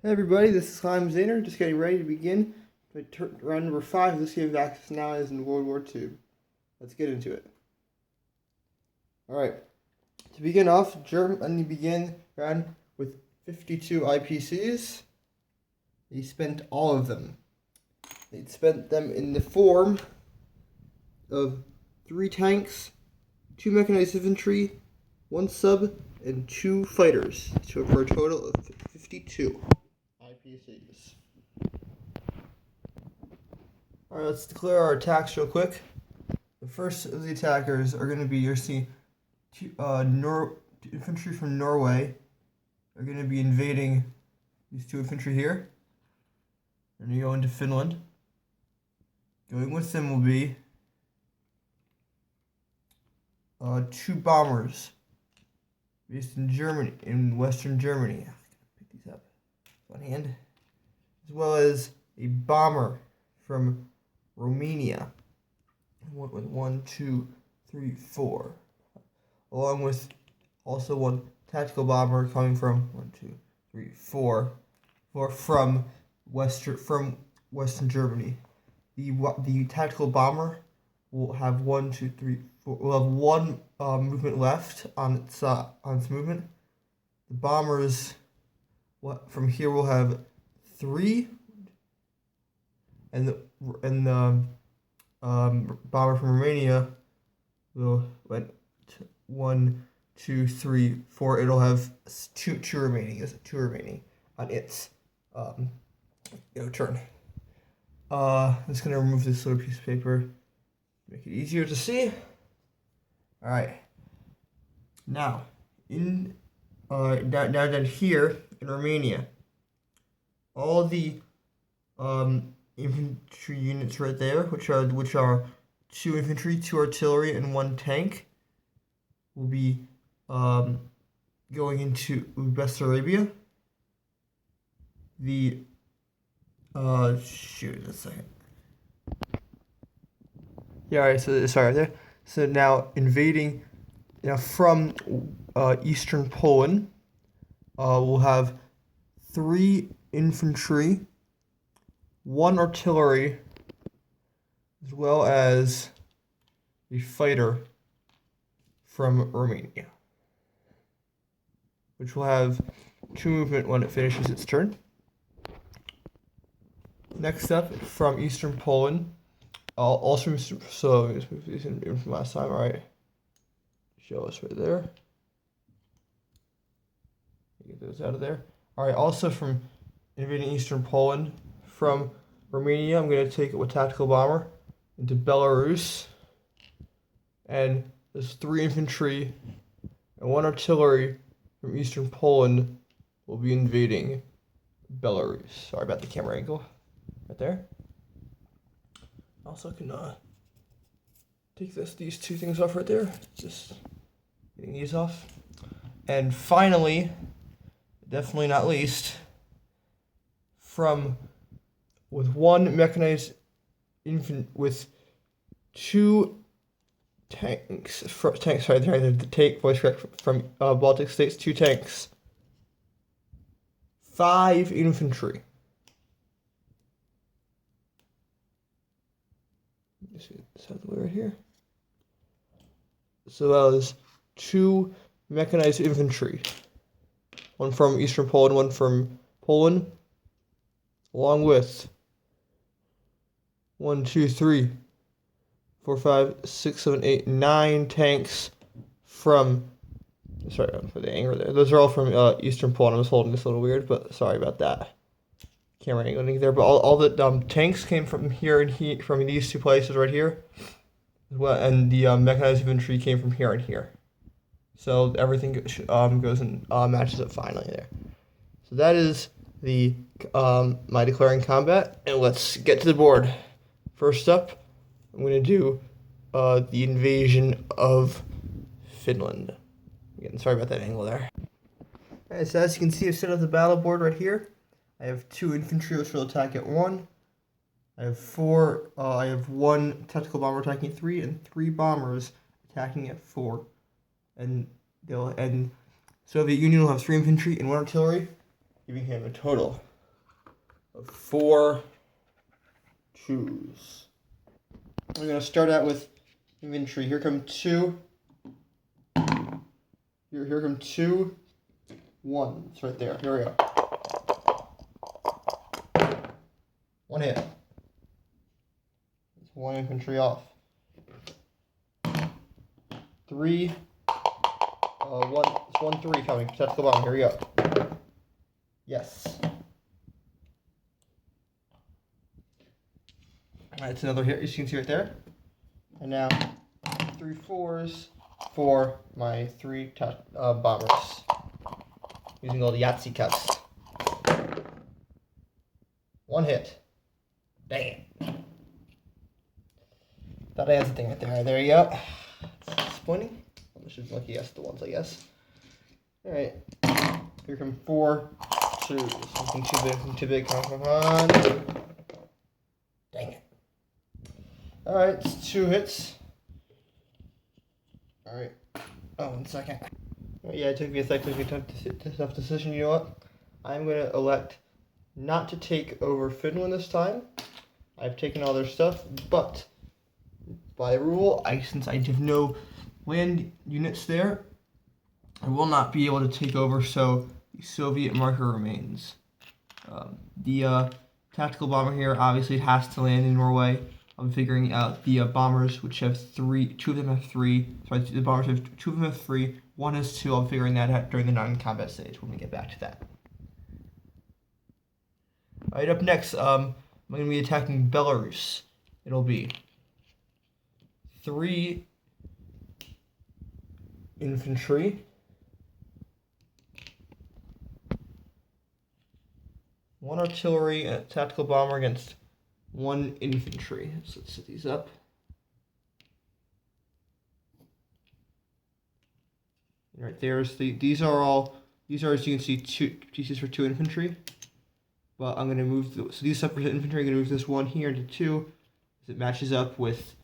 Hey everybody, this is Climb Zaner, just getting ready to begin round number 5 of this game of Axis Now is in WWTube. Let's get into it. Alright, to begin off, Germany began round with 52 IPCs. They spent all of them. They spent them in the form of 3 tanks, 2 mechanized infantry, 1 sub, and 2 fighters, so for a total of 52 IPCs. Alright, let's declare our attacks real quick. The first of the attackers are going to be, you'll see, infantry from Norway are going to be invading these 2 infantry here. They're going to go into Finland. Going with them will be 2 bombers based in Germany, in Western Germany. I gotta pick these up one hand. As well as a bomber from Romania. 1, 2, 3, 4. Along with also 1 tactical bomber coming from 1, 2, 3, 4 from Western Germany. The tactical bomber will have 1, 2, 3, 4. Will have 1 movement left on its movement. The bombers, from here, will have 3, and the bomber from Romania will went 1, 2, 3, 4. It'll have two remaining. Is 2 remaining on its turn. I'm just gonna remove this little piece of paper, make it easier to see. All right. Now, down here in Romania, all the infantry units right there, which are 2 infantry, 2 artillery, and 1 tank, will be going into Bessarabia. Shoot a second. Yeah, alright, so sorry there. So now invading from eastern Poland, we'll have 3 infantry, 1 artillery, as well as a fighter from Romania, which will have 2 movement when it finishes its turn. Next up, from eastern Poland, also, so let's move these in from last time. All right, show us right there. Get those out of there. All right, also from invading eastern Poland, from Romania, I'm going to take it with tactical bomber into Belarus, and there's 3 infantry and 1 artillery from eastern Poland will be invading Belarus. Sorry about the camera angle. Right there. Also can take these 2 things off right there. Just getting these off. And finally, definitely not least, with 1 mechanized infant with 2 tanks. Sorry, the tank voice correct from Baltic states. 2 tanks, 5 infantry. Just get this out of the way right here. So that was 2 mechanized infantry. 1 from eastern Poland, 1 from Poland. Along with 1, 2, 3, 4, 5, 6, 7, 8, 9 tanks from. Sorry for the anger there. Those are all from eastern Poland. I was holding this a little weird, but sorry about that. Camera angling there, but all the tanks came from here and from these 2 places right here, as well, and the mechanized infantry came from here and here. So everything goes and matches up finally there. So that is the my declaring combat, and let's get to the board. First up, I'm going to do the invasion of Finland. Again, sorry about that angle there. Alright, so as you can see, I've set up the battle board right here. I have 2 infantry which will attack at 1. I have 1 tactical bomber attacking at 3, and 3 bombers attacking at 4. And Soviet Union will have 3 infantry and 1 artillery, giving him a total of 4 2s. We're going to start out with infantry. Here come 2. Here come 2 1s right there. Here we go. 1 hit. That's 1 infantry off. 3. 1. It's 1 3 coming. Tactical bomb. Here we go. Yes. Alright, it's another hit, as you can see right there. And now 3 4s for my 3 bombers. Using all the Yahtzee cuts. 1 hit. Dang it. Thought I had something right there. Alright, there you go. It's disappointing. I should lucky yes the ones, I guess. Alright. Here come 4 2s. Something too big. Come on. Dang it. Alright, it's 2 hits. Alright. Oh, 1 second. Yeah, it took me a second to make a tough decision. You know what? I'm going to elect not to take over Finland this time. I've taken all their stuff, but by rule, since I have no land units there, I will not be able to take over, so the Soviet marker remains. The tactical bomber here, obviously it has to land in Norway. I'm figuring out the bombers, which have 3, 2 of them have 3. Sorry, the bombers have 2 of them have 3. 1 has 2. I'm figuring that out during the non-combat stage when we get back to that. Alright, up next, I'm going to be attacking Belarus. It'll be 3 infantry, 1 artillery, and a tactical bomber against 1 infantry. So let's set these up. Right there's these are as you can see 2 pieces for 2 infantry. But I'm gonna move so these separate infantry. I'm gonna move this 1 here into 2, as it matches up with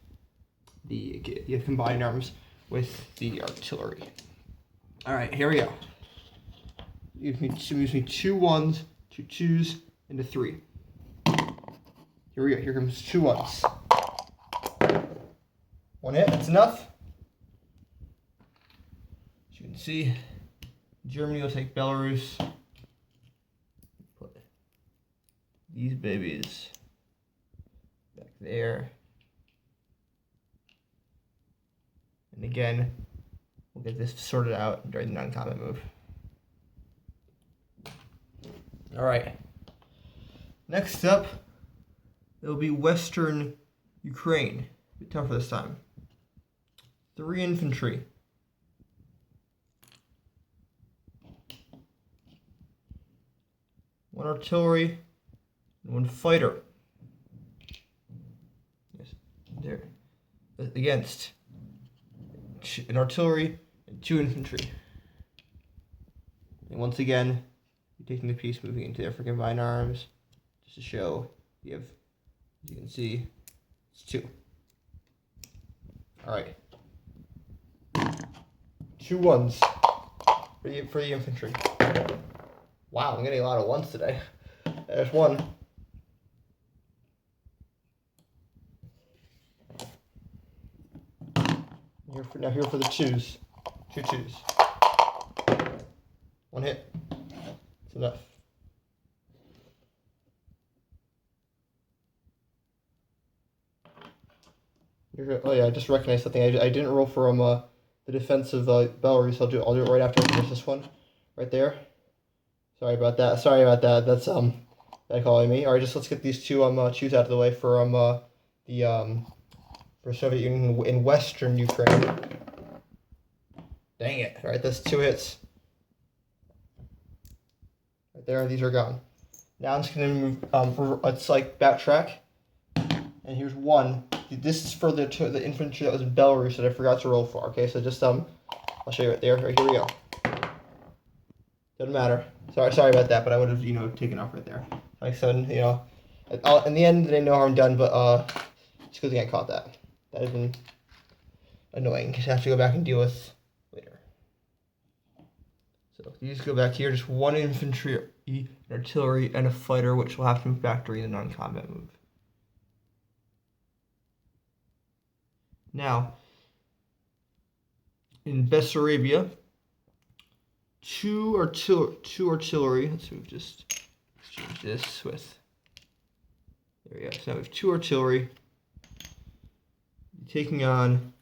the combined arms with the artillery. All right, here we go. Moves me 2 1s, 2 2s, into 3. Here we go. Here comes 2 1s. 1 hit. That's enough. As you can see, Germany will take Belarus. Put these babies back there. And again, we'll get this sorted out during the non-combat move. All right. Next up, it'll be Western Ukraine. A bit tougher this time. 3 infantry. 1 artillery, and 1 fighter. Yes, there. Against an artillery and 2 infantry. And once again, you're taking the piece, moving into their combined arms, just to show you have, as you can see, it's 2. All right. 2 1s for the infantry. Wow, I'm getting a lot of 1s today. There's 1. Here for the 2s. 2 2s. 1 hit. It's enough. Oh yeah, I just recognized something. I didn't roll for the defense of Belarus. I'll do it right after I finish this one, right there. Sorry about that. That's that calling me. All right, let's get these 2 2s out of the way for for Soviet Union in Western Ukraine. Dang it! All right, that's 2 hits. Right there, these are gone. Now I'm just gonna move. Let's backtrack. And here's 1. This is for the infantry that was in Belarus that I forgot to roll for. Okay, so just I'll show you right there. Right, here we go. Doesn't matter. Sorry about that, but I would have taken off right there. Like I said, in the end, they know how I'm done, but it's a good thing I caught that. That would have been annoying because I have to go back and deal with later. So these go back here. Just 1 infantry an artillery, and a fighter, which will have to move back during the non-combat move. Now, in Bessarabia, two artillery. Let's just exchange this with. There we go. So now we have 2 artillery taking on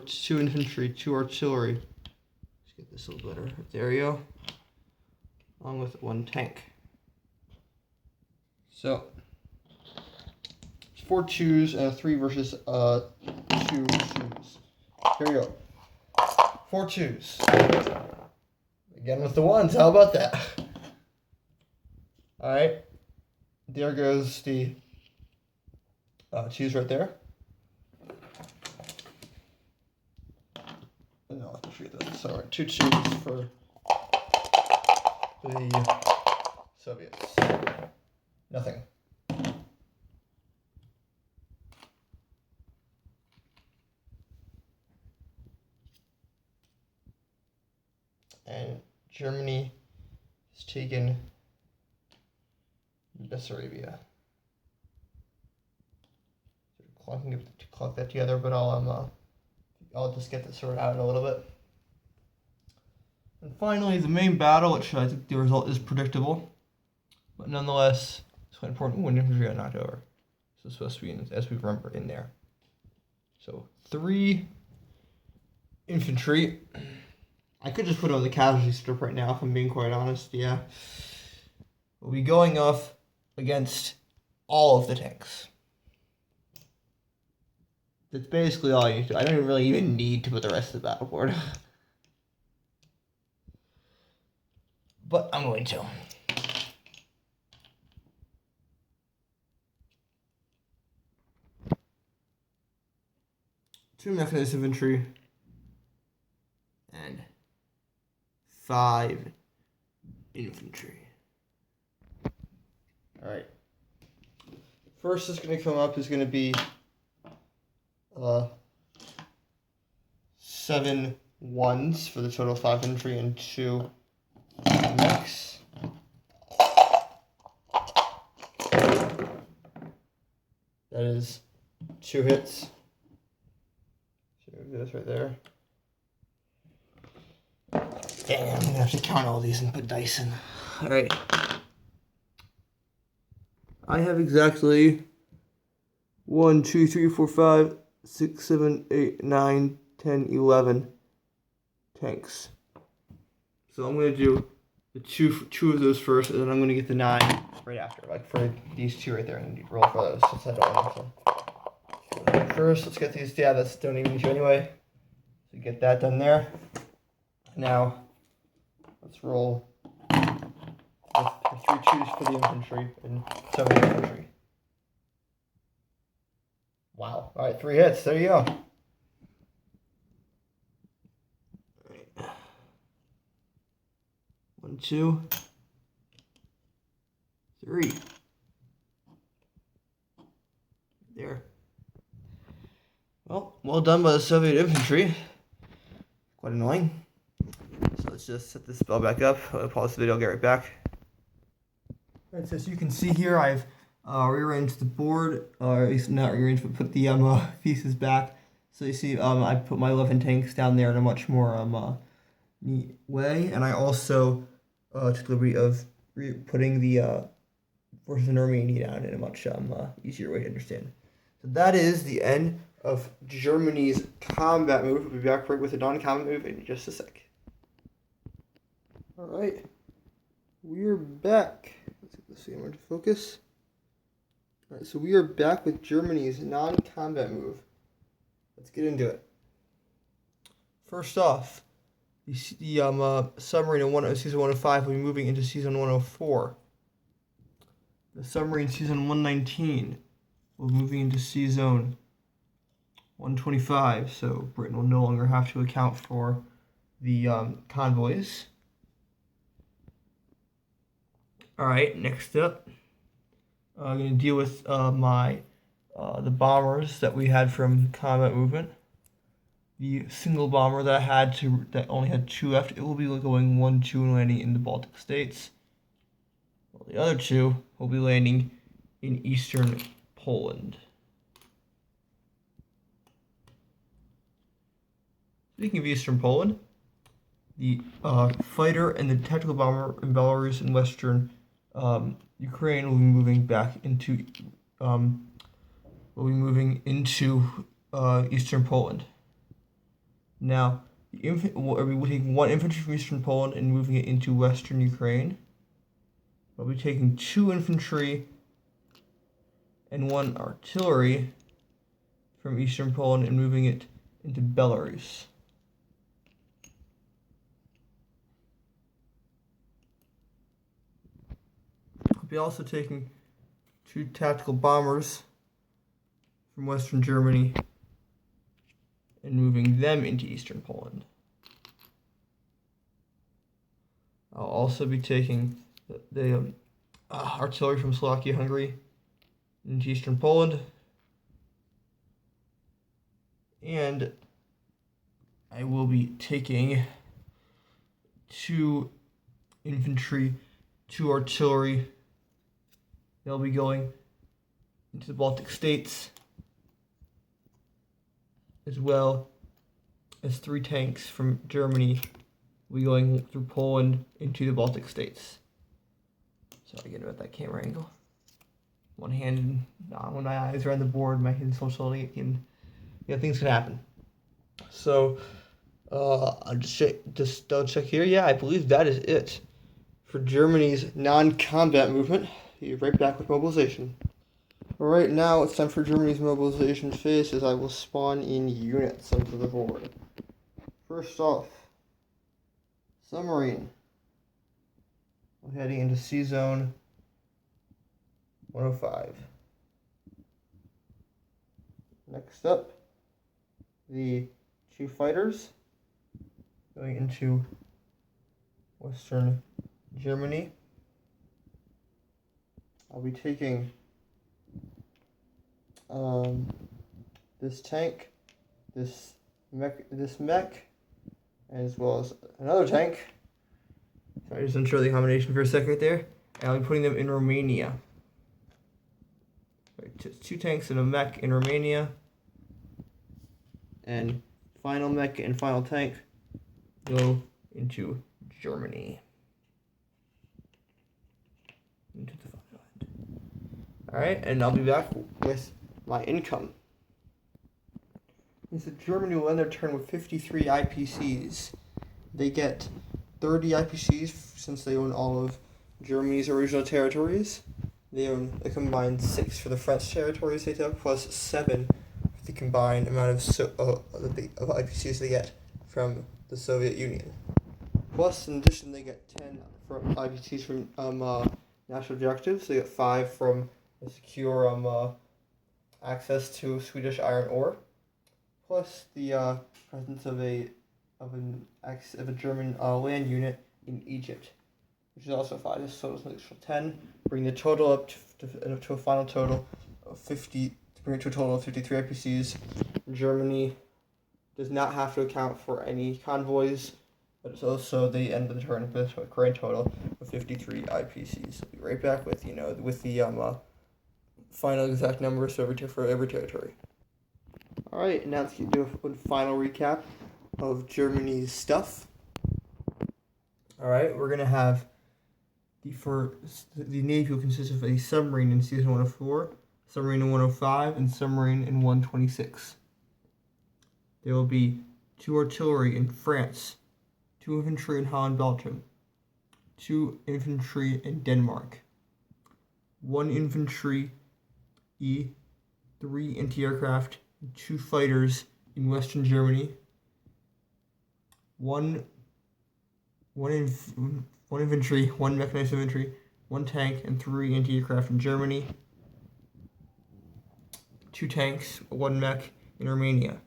two infantry, 2 artillery. Let's get this a little better. There we go. Along with 1 tank. So 4 2s and a 3 versus 2 2s. Here we go. 4 2s. Again with the 1s. How about that? All right. There goes the 2s right there. No, let's forget that. So 2 2s for the Soviets. Nothing. And Germany has taken Bessarabia. Clunking to clock that together, but I'll just get this sorted out in a little bit. And finally, the main battle, which I think the result is predictable, but nonetheless, it's quite important when infantry got knocked over. So it's supposed to be, as we remember, in there. So 3 infantry. I could just put on the casualty strip right now, if I'm being quite honest. Yeah, we'll be going off against all of the tanks. That's basically all you need to do. I don't really even need to put the rest of the battle board. But I'm going to. 2 mechanized infantry, and 5 infantry. Alright. First is going to come up is going to be 7 1s for the total of 5 infantry and 2 mechs. That is 2 hits. So do this right there. Dang, I'm gonna have to count all these and put dice in. Alright. I have exactly 1, 2, 3, 4, 5, 6, 7, 8, 9, 10, 11 tanks. So I'm going to do the two of those first, and then I'm going to get the 9 right after. Like for these 2 right there, and roll for those since I don't want them. First, let's get these. Yeah, that's don't even need to anyway. So get that done there. Now, let's roll with 3 2s for the infantry and 7 infantry. Wow. All right, 3 hits. There you go. Right. 1, 2, 3. There. Well done by the Soviet infantry. Quite annoying. So let's just set this spell back up. I'll pause the video, I'll get right back. Alright, so as you can see here, I've rearranged the board, or at least not rearranged, but put the pieces back. So you see, I put my 11 tanks down there in a much more neat way, and I also took the liberty of putting the Forces in Armenia down in a much easier way to understand. So that is the end of Germany's combat move. We'll be back right with a non-combat move in just a sec. Alright, we're back. Let's see, I'm going to focus. Alright, so we are back with Germany's non-combat move. Let's get into it. First off, the submarine in Season 105 will be moving into Season 104. The submarine Season 119 will be moving into Season 125, so Britain will no longer have to account for the convoys. Alright, next up, I'm going to deal with the bombers that we had from combat movement. the single bomber that only had 2 left, it will be going 1, 2 and landing in the Baltic states. While the other 2 will be landing in eastern Poland. Speaking of eastern Poland, the fighter and the tactical bomber in Belarus and western Ukraine will be moving back into eastern Poland. Now, we'll be taking 1 infantry from eastern Poland and moving it into western Ukraine. We'll be taking 2 infantry and 1 artillery from eastern Poland and moving it into Belarus. We'll be also taking 2 tactical bombers from western Germany and moving them into eastern Poland. I'll also be taking the artillery from Slovakia, Hungary into eastern Poland. And I will be taking 2 infantry, 2 artillery. They'll be going into the Baltic states, as well as 3 tanks from Germany will be going through Poland into the Baltic states. Sorry again about that camera angle. One-handed, when my eyes are on the board, my hands so slowly, things can happen. So, I'll just double check here. Yeah, I believe that is it for Germany's non-combat movement. Be right back with mobilization. Alright, now it's time for Germany's mobilization phase, as I will spawn in units onto the board. First off, submarine. We're heading into Sea Zone 105. Next up, the 2 fighters going into western Germany. I'll be taking this tank, this mech, as well as another tank. Sorry, I just unsure the combination for a second right there. And I'll be putting them in Romania. Right, 2 tanks and a mech in Romania. And final mech and final tank go into Germany. Into the final end. Alright, and I'll be back with my income. So Germany will end their turn with 53 IPCs. They get 30 IPCs since they own all of Germany's original territories. They own a combined 6 for the French territories they took, plus 7 for the combined amount of IPCs they get from the Soviet Union. Plus, in addition, they get 10 from IPCs from national objectives. They get 5 from a secure access to Swedish iron ore. Plus the presence of a German land unit in Egypt, which is also 5. This totals an additional 10, bring the total up to a final total of 50. To bring it to a total of 53 IPCs. Germany does not have to account for any convoys, but it's also the end of the turn with a grand total of 53 IPCs. I'll be right back with the final exact numbers for every territory. Alright, now let's do a final recap of Germany's stuff. Alright, we're going to have the Navy will consist of a submarine in Season 104, submarine in 105, and submarine in 126. There will be 2 artillery in France, 2 infantry in Holland, Belgium, 2 infantry in Denmark, 1 infantry E, 3 anti-aircraft, 2 fighters in Western Germany, 1 infantry, 1 mechanized infantry, 1 tank, and 3 anti-aircraft in Germany, 2 tanks, 1 mech in Romania,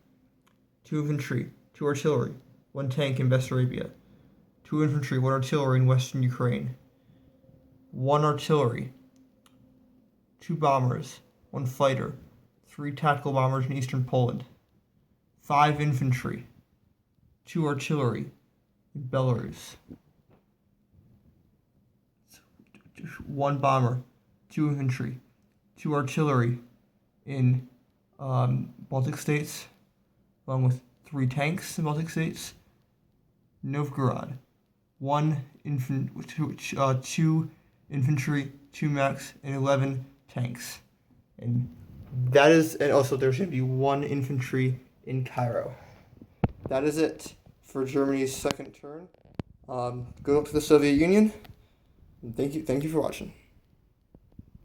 2 infantry, 2 artillery, 1 tank in Bessarabia, 2 infantry, 1 artillery in Western Ukraine, 1 artillery, 2 bombers, 1 fighter, 3 tactical bombers in Eastern Poland, 5 infantry, 2 artillery in Belarus, 1 bomber, 2 infantry, 2 artillery in Baltic states, along with 3 tanks in Baltic states. Novgorod, 2 infantry, 2 mechs, and 11 tanks. And that is, and also there's going to be 1 infantry in Cairo. That is it for Germany's second turn. Good luck to the Soviet Union. Thank you for watching.